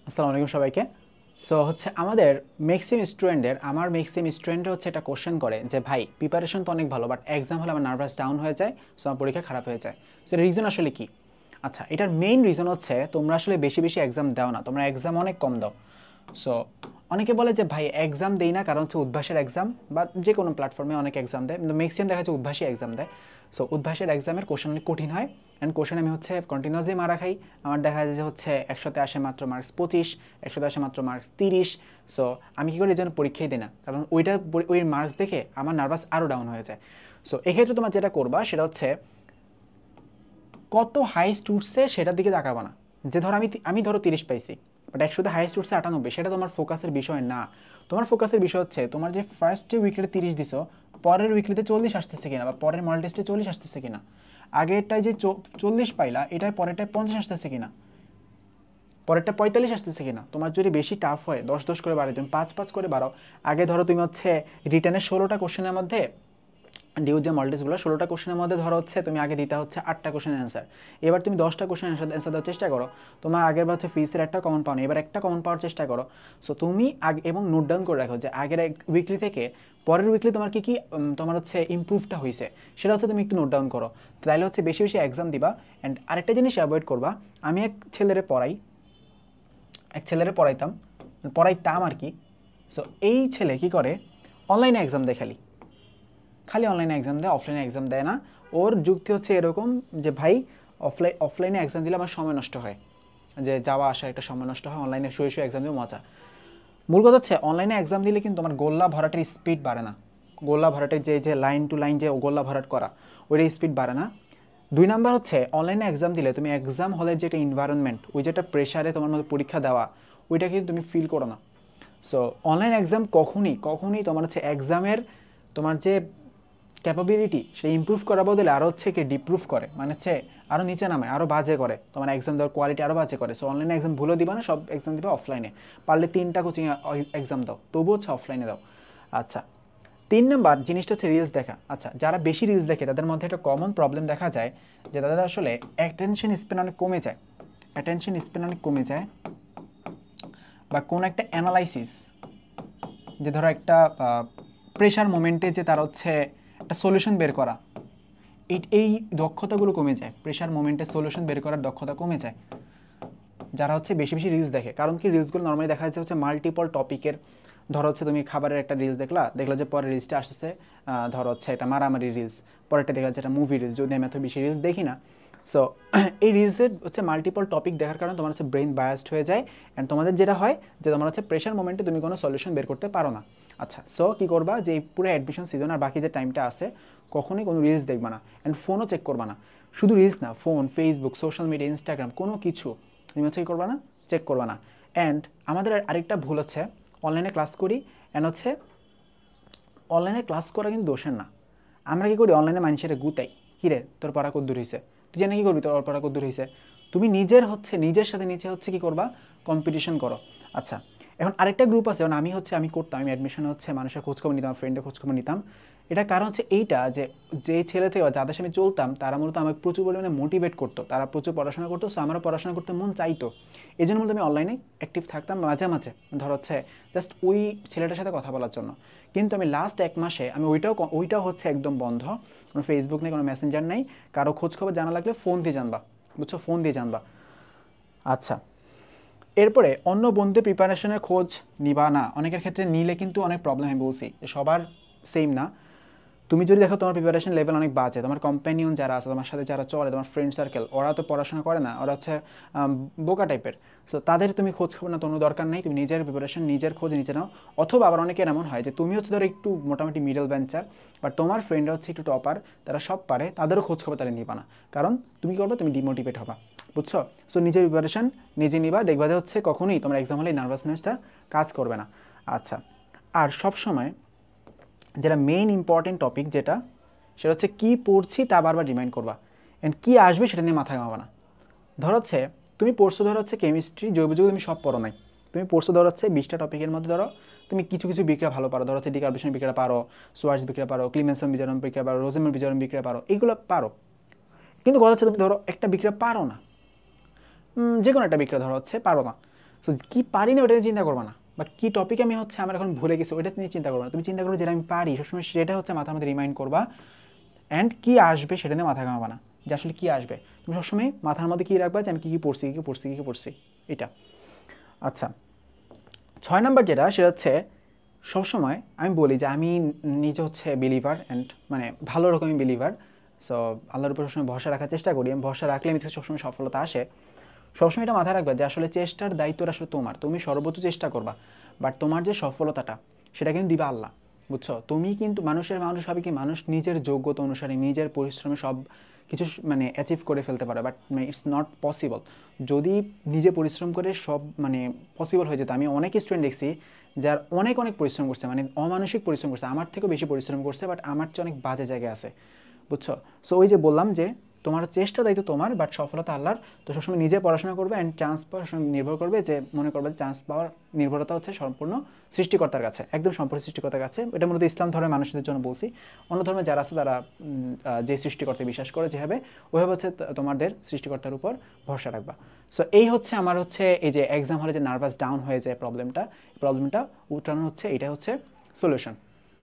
আসসালামু আলাইকুম সবাইকে। সো হচ্ছে আমাদের ম্যাক্সিম স্টুডেন্টের হচ্ছে একটা কোশ্চেন করে যে ভাই প্রিপারেশন তো অনেক ভালো বাট এক্সাম হলে আমার নার্ভাস ডাউন হয়ে যায়, সো আমার পরীক্ষা খারাপ হয়ে যায়। সো এর রিজন আসলে কি? আচ্ছা, এটার মেইন রিজন হচ্ছে তোমরা আসলে বেশি বেশি এক্সাম দাও না, তোমরা এক্সাম অনেক কম দাও। সো অনেকে বলে যে ভাই এক্সাম দেই না কারণ হচ্ছে উদ্ভাসের এক্সাম, বা যে কোনো প্ল্যাটফর্মে অনেক এক্সাম দেয়, কিন্তু ম্যাক্সিমাম দেখা যাচ্ছে উদ্ভাসী এক্সাম দেয়। সো উদ্ভাসের এক্সামের কোশ্চেন অনেক কঠিন হয়, অ্যান্ড কোশ্চেন আমি হচ্ছে কন্টিনিউয়াসলি মারা খাই। আমার দেখা যায় যে হচ্ছে 100-তে আসে মাত্র মার্কস 25, 100-তে আসে মাত্র মার্কস 30। সো আমি কী করি, এই জন্য পরীক্ষাই দিই না, কারণ ওই মার্কস দেখে আমার নার্ভাস আরও ডাউন হয়ে যায়। সো এক্ষেত্রে তোমার যেটা করবা সেটা হচ্ছে কত হাইস্ট উঠছে সেটার দিকে তাকাবো না। যে ধরো আমি ধরো 30 পাইছি, বাট 100-তে হাইস্ট উঠছে 98, সেটা তোমার ফোকাসের বিষয় না। তোমার ফোকাসের বিষয় হচ্ছে তোমার যে ফার্স্ট উইকলিতে 30 দিছো, পরের উইকলিতে 40 আসতেছে কিনা, বা পরের মডেল টেস্টে 40 আসতেছে কিনা, আগেরটায় যে 40 পাইলা এটাই পরেরটায় 50 আসতেছে কিনা, পরেরটা 45 আসতেছে কিনা। তোমার যদি বেশি টাফ হয় 10-10 করে বাড়াই, তুমি 5-5 করে বাড়াও। আগে ধরো তুমি হচ্ছে রিটার্নের 16টা কোশ্চেনের মধ্যে, ডিউ যে মল্টিসগুলো 16টা কোশ্চেনের মধ্যে ধরো হচ্ছে তুমি আগে দিতে হচ্ছে 8টা কোশ্চেনের অ্যান্সার, এবার তুমি 10টা কোশ্চেন অ্যান্সার দেওয়ার চেষ্টা করো। তোমার আগের বার হচ্ছে ফিজিক্সের একটা কমন পাও না, এবার একটা কমন পাওয়ার চেষ্টা করো। সো তুমি আগে এবং নোট ডাউন করে রাখো যে আগের এক উইকলি থেকে পরের উইকলি তোমার কী কী তোমার হচ্ছে ইম্প্রুভটা হয়েছে, সেটা হচ্ছে তুমি একটু নোট ডাউন করো। তাহলে হচ্ছে বেশি বেশি এক্সাম দিবা। অ্যান্ড আরেকটা জিনিস অ্যাভয়েড করবা, আমি পড়াইতাম আর কি। সো এই ছেলে কি করে, অনলাইনে এক্সাম দেয়, খালি খালি অনলাইনে এক্সাম দেয়, অফলাইনে এক্সাম দেয় না। ওর যুক্তি হচ্ছে এরকম যে ভাই অফলাইনে এক্সাম দিলে আমার সময় নষ্ট হয়, যে যাওয়া আসার একটা সময় নষ্ট হয়, অনলাইনে শুয়ে শুয়ে এক্সাম দিয়ে মজা। মূল কথা হচ্ছে অনলাইনে এক্সাম দিলে কিন্তু আমার গোল্লা ভরাটের স্পিড বাড়ে না। গোল্লা ভরাটের যে লাইন টু লাইন যে গোল্লা ভরাট করা, ওইটার স্পিড বাড়ে না। 2 নাম্বার হচ্ছে অনলাইনে এক্সাম দিলে তুমি এক্সাম হলের যে একটা এনভায়রনমেন্ট, ওই যে একটা প্রেশারে তোমার মধ্যে পরীক্ষা দেওয়া, ওইটা কিন্তু তুমি ফিল করো না। সো অনলাইন এক্সাম কখনই তোমার হচ্ছে এক্সামের তোমার যে ক্যাপাবিলিটি সেটা ইম্প্রুভ করার বদলে আরও হচ্ছে কি ডিপ্রুভ করে, মানে হচ্ছে আরও নিচে নামে, আরও বাজে করে, তোমার এক্সাম দেওয়ার কোয়ালিটি আরও বাজে করে। সো অনলাইনে এক্সাম ভুলও দিবা না, সব এক্সাম দিবা অফলাইনে। পারলে 3টা কোচিং এক্সাম দাও, তবুও হচ্ছে অফলাইনে দাও। আচ্ছা, 3 নাম্বার জিনিসটা হচ্ছে রিলস দেখা। আচ্ছা, যারা বেশি রিলস দেখে তাদের মধ্যে একটা কমন প্রবলেম দেখা যায় যে তাদের আসলে অ্যাটেনশন স্প্যান অনেক কমে যায়। বা কোন একটা অ্যানালাইসিস, যে ধরো একটা প্রেশার মোমেন্টে যে তার হচ্ছে একটা সলিউশন বের করা, এই দক্ষতাগুলো কমে যায়। প্রেশার মোমেন্টে সলিউশন বের করার দক্ষতা কমে যায় যারা হচ্ছে বেশি বেশি রিলস দেখে। কারণ কি, রিলসগুলো নর্মালি দেখা যাচ্ছে হচ্ছে মাল্টিপল টপিকের। ধরো হচ্ছে তুমি খাবারের একটা রিলস দেখলা যে পরের রিলসটা আসছে ধরো হচ্ছে এটা মারামারি রিলস, পরেরটা দেখলা যে এটা মুভি রিলস, যদি আমি এত বেশি রিলস দেখি না। সো এই রিলসের হচ্ছে মাল্টিপল টপিক দেখার কারণে তোমার হচ্ছে ব্রেন বায়াসড হয়ে যায়, অ্যান্ড তোমাদের যেটা হয় যে তোমার হচ্ছে প্রেশার মোমেন্টে তুমি কোনো সলিউশন বের করতে পারো না। আচ্ছা, সো কী করবা, যে এই পুরো অ্যাডমিশন সিজন আর বাকি যে টাইমটা আছে কখনোই কোনো রিলস দেখবা না, অ্যান্ড ফোনও চেক করবা না। শুধু রিলস না, phone, Facebook, social media, Instagram, কোনো কিছু তুমি হচ্ছে কী করবা না, চেক করবা না। অ্যান্ড আমাদের আরেকটা ভুল হচ্ছে, অনলাইনে ক্লাস করি, অ্যান্ড হচ্ছে অনলাইনে ক্লাস করা কিন্তু দোষের না। আমরা কী করি, অনলাইনে মানুষের গুতাই, কী রে তোর পড়া কদ্দূর হয়েছে, তুই জানি কী করবি, তোর পড়া কদ্দূর হয়েছে। তুমি নিজের সাথে নিচে হচ্ছে কী করবা, কম্পিটিশন করো। আচ্ছা, এখন আরেকটা গ্রুপ আছে, যেমন আমি করতাম, আমি অ্যাডমিশনে হচ্ছে মানুষের খোঁজখবর নিতাম, ফ্রেন্ডের খোঁজখবর নিতাম। এটার কারণ হচ্ছে এইটা যে ছেলে থেকে যাদের সাথে আমি চলতাম তারা মূলত আমাকে প্রচুর পরিমাণে মোটিভেট করতো, তারা প্রচুর পড়াশোনা করতো, সো আমারও পড়াশোনা করতে মন চাইতো। এই জন্য মূলত আমি অনলাইনে অ্যাক্টিভ থাকতাম মাঝে মাঝে, ধর হচ্ছে জাস্ট ওই ছেলেটার সাথে কথা বলার জন্য। কিন্তু আমি লাস্ট 1 মাসে আমি ওইটাও হচ্ছে একদম বন্ধ। কোনো ফেসবুক নেই, কোনো মেসেঞ্জার নেই, কারো খোঁজখবর জানা লাগলে ফোন দিয়ে জানবা, বুঝছো, ফোন দিয়ে জানবা। আচ্ছা, এরপরে অন্য বন্ধু প্রিপারেশনের খোঁজ নিবা না। অনেকের ক্ষেত্রে নিলে কিন্তু অনেক প্রবলেম, আমি বলছি সবার সেম না। তুমি যদি দেখো তোমার প্রিপারেশন লেভেল অনেক বাজে, তোমার কম্প্যানিয়ন যারা আছে, তোমার সাথে যারা চলে, তোমার ফ্রেন্ড সার্কেল, ওরা তো পড়াশোনা করে না, ওরা হচ্ছে বোকা টাইপের। সো তাদের তুমি খোঁজ খবর না, কোনো দরকার নেই, তুমি নিজের প্রিপারেশন নিজের খোঁজ নিজে নাও। অথবা আবার অনেকের এমন হয় যে তুমি হচ্ছে ধরো একটু মোটামুটি মিডল বেঞ্চার, বাট তোমার ফ্রেন্ডরা হচ্ছে একটু টপার, তারা সব পারে, তাদেরও খোঁজ খবর তারা নিবা না। কারণ তুমি কী করবে, তুমি ডিমোটিভেট হবা, বুঝছো। সো নিজের প্রিপারেশন নিজে নিবা, দেখবা যে হচ্ছে কখনোই তোমার এক্সাম হলে নার্ভাসনেসটা কাজ করবে না। আচ্ছা, আর সব সময় যেটা মেইন ইম্পর্টেন্ট টপিক, সেটা হচ্ছে কী পড়ছি তা বারবার রিমাইন্ড করবা, অ্যান্ড কী আসবে সেটা নিয়ে মাথা ঘামাবা না। ধর হচ্ছে তুমি পড়ছো, ধর হচ্ছে কেমিস্ট্রি, জৈবযৌগ তুমি সব পড়ো নাই, তুমি পড়ছো ধর হচ্ছে 20টা টপিকের মধ্যে ধরো তুমি কিছু কিছু বিক্রিয়া ভালো পারো, ধর হচ্ছে ডিকার্বোনেশন বিক্রিয়া পারো, সোয়ার্স বিক্রিয়া পারো, ক্লিমেনসন বিজারণ বিক্রিয়া পারো, রোজেমের বিজারণ বিক্রিয়া পারো, এইগুলো পারো। কিন্তু কথা হচ্ছে তুমি ধরো একটা বিক্রিয়া পারো না, যে কোনো একটা বিক্রিয়া ধরো হচ্ছে পারো না। সো কী পারি না ওটা নিয়ে চিন্তা করবা না, বা কী টপিক আমি হচ্ছে আমার এখন ভুলে গেছি ওইটা নিয়ে চিন্তা করবা না, তুমি চিন্তা করো যেটা আমি পারি সবসময় সেটা হচ্ছে মাথার মধ্যে রিমাইন্ড করবা, অ্যান্ড কী আসবে সেটা নিয়ে মাথা ঘামাবা না, যে আসলে কী আসবে তুমি সবসময় মাথার মধ্যে কী রাখবা যে আমি কী কী পড়ছি কী কী পড়ছি কী কী পড়ছি এটা। আচ্ছা 6 নাম্বার যেটা সেটা হচ্ছে সবসময় আমি বলি যে আমি নিজে হচ্ছে বিলিভার অ্যান্ড মানে ভালো রকমই বিলিভার। সো আল্লাহর উপর সবসময় ভরসা রাখার চেষ্টা করি, আমি ভরসা রাখলে আমি সবসময় সফলতা আসে। সবসময় এটা মাথায় রাখবে যে আসলে চেষ্টার দায়িত্বটা আসলে তোমার, তুমি সর্বোচ্চ চেষ্টা করবা, বাট তোমার যে সফলতাটা সেটা কিন্তু দিবা আল্লাহ, বুঝছো? তুমি কিন্তু মানুষ ভাবে কি মানুষ নিজের যোগ্যতা অনুসারে নিজের পরিশ্রমে সব কিছু মানে অ্যাচিভ করে ফেলতে পারে, বাট ইটস নট পসিবল। যদি নিজে পরিশ্রম করে সব মানে পসিবল হয়ে যেত, আমি অনেক স্টুডেন্ট দেখছি যার অনেক অনেক পরিশ্রম করছে, মানে অমানসিক পরিশ্রম করছে, আমার থেকেও বেশি পরিশ্রম করছে, বাট আমার চেয়ে অনেক বাজে জায়গায় আছে, বুঝছো? সো ওই যে বললাম যে তোমার চেষ্টা দায়িত্ব তোমার, বাট সফলতা আল্লাহর। তো সবসময় নিজে পড়াশোনা করবে অ্যান্ড চান্স পাওয়ার সময় নির্ভর করবে, যে মনে করবে যে চান্স পাওয়ার নির্ভরতা হচ্ছে সম্পূর্ণ সৃষ্টিকর্তার কাছে, একদম সম্পূর্ণ সৃষ্টিকর্তার কাছে। এটা মূলত ইসলাম ধর্মের মানুষদের জন্য বলছি, অন্য ধর্মে যারা আছে তারা যে সৃষ্টিকর্তা বিশ্বাস করে যেভাবে, ওইভাবে হচ্ছে তোমাদের সৃষ্টিকর্তার উপর ভরসা রাখবা। সো এই হচ্ছে আমার হচ্ছে এই যে এক্সাম হলে যে নার্ভাস ডাউন হয়ে যায় প্রবলেমটা উঠানো হচ্ছে, এটা হচ্ছে সলিউশন।